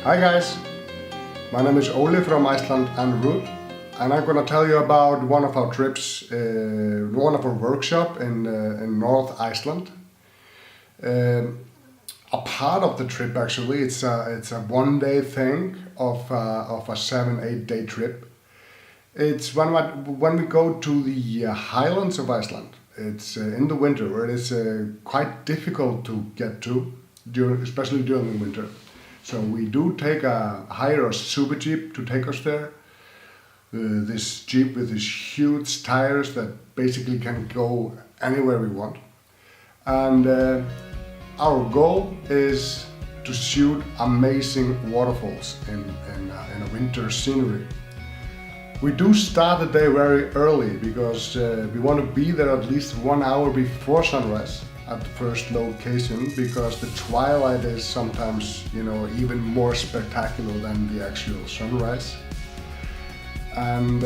Hi guys, my name is Ole from Iceland and Ruth, and I'm gonna tell you about one of our trips, one of our workshop in North Iceland. A part of the trip actually, it's a one-day thing of a 7-8 day trip. It's when we go to the highlands of Iceland. It's in the winter where it is quite difficult to get to, especially during the winter. So we do hire a super jeep to take us there. This jeep with these huge tires that basically can go anywhere we want. And our goal is to shoot amazing waterfalls in a winter scenery. We do start the day very early because we want to be there at least 1 hour before sunrise at the first location, because the twilight is sometimes, even more spectacular than the actual sunrise. And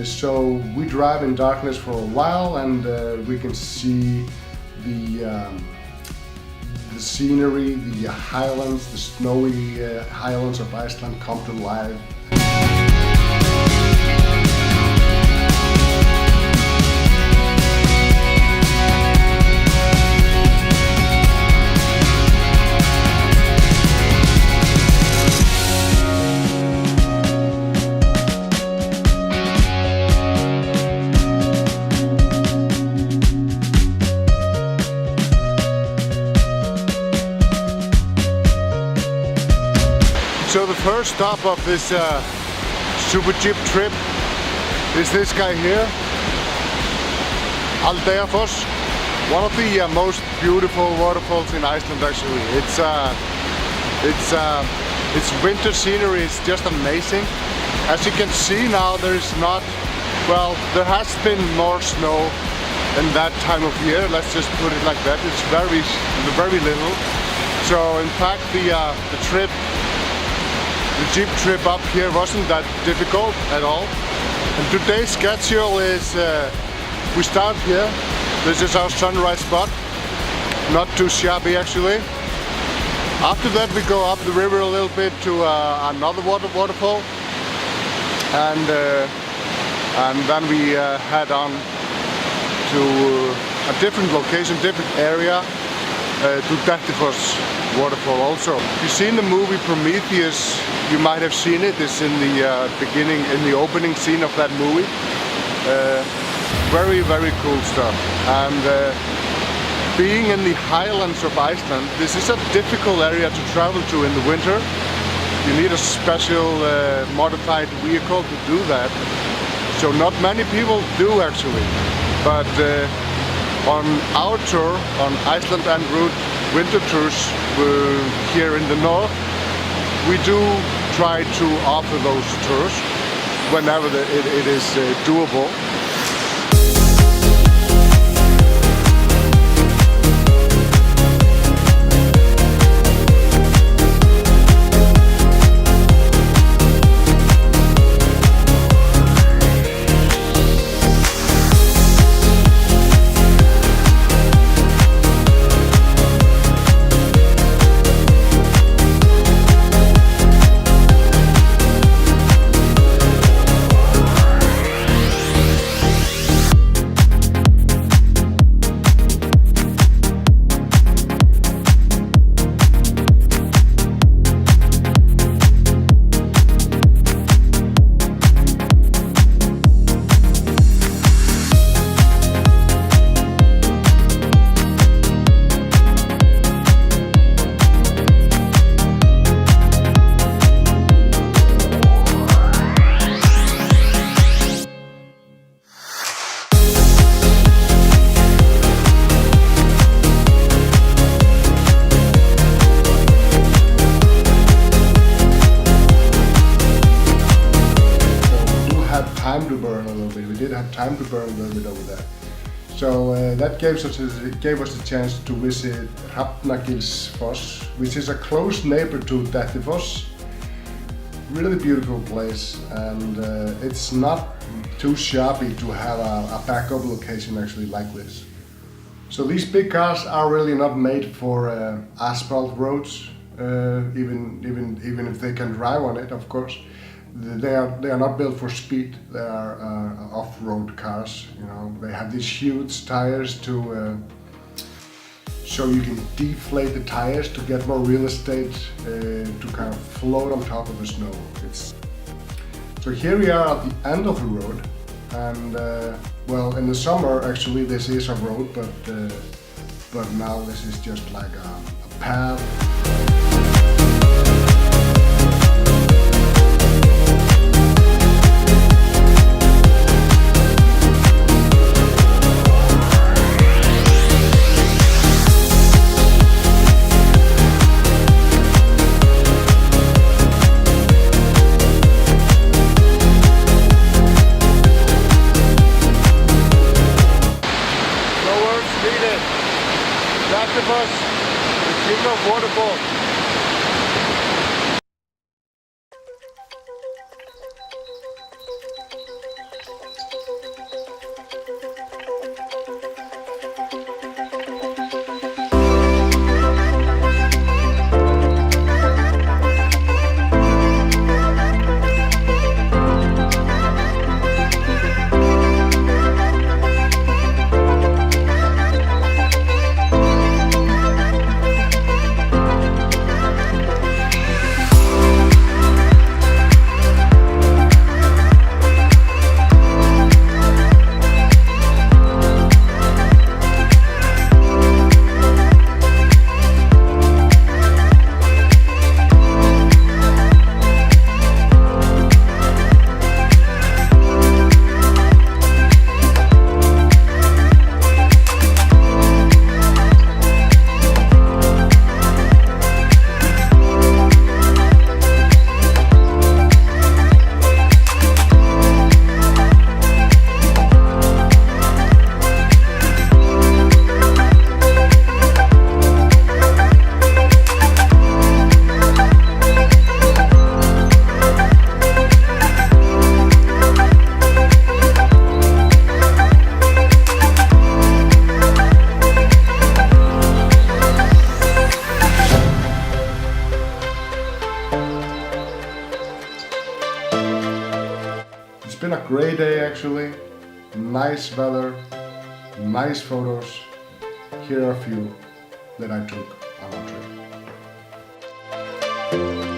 so we drive in darkness for a while, and we can see the scenery, the highlands, the snowy highlands of Iceland come to life. So the first stop of this super jeep trip is this guy here, Aldeyjarfoss, one of the most beautiful waterfalls in Iceland. Actually, its winter scenery is just amazing. As you can see now, there has been more snow in that time of year. Let's just put it like that. It's very little. So in fact, the jeep trip up here wasn't that difficult at all. And today's schedule is, we start here. This is our sunrise spot. Not too shabby actually. After that we go up the river a little bit to another waterfall. And then we head on to a different location, different area, to Adventurous waterfall also. If you've seen the movie Prometheus, you might have seen it. It's in the beginning, in the opening scene of that movie. Very cool stuff. And being in the highlands of Iceland, this is a difficult area to travel to in the winter. You need a special modified vehicle to do that. So not many people do actually. But on our tour, on Iceland en route winter tours here in the north, we do try to offer those tours whenever it is doable. We did have time to burn a little bit over there. So that gave us a chance to visit Hrafnabjargarfoss, which is a close neighbor to Adventurous. Really beautiful place, and it's not too shabby to have a backup location actually like this. So these big cars are really not made for asphalt roads. even if they can drive on it, of course. They are not built for speed. They are off-road cars. You know, they have these huge tires to so you can deflate the tires to get more real estate to kind of float on top of the snow. So here we are at the end of the road, and well, in the summer actually this is a road, but now this is just like a path. Hrafnabjargarfoss, the king of waterfalls. It's been a great day actually, nice weather, nice photos. Here are a few that I took on our trip.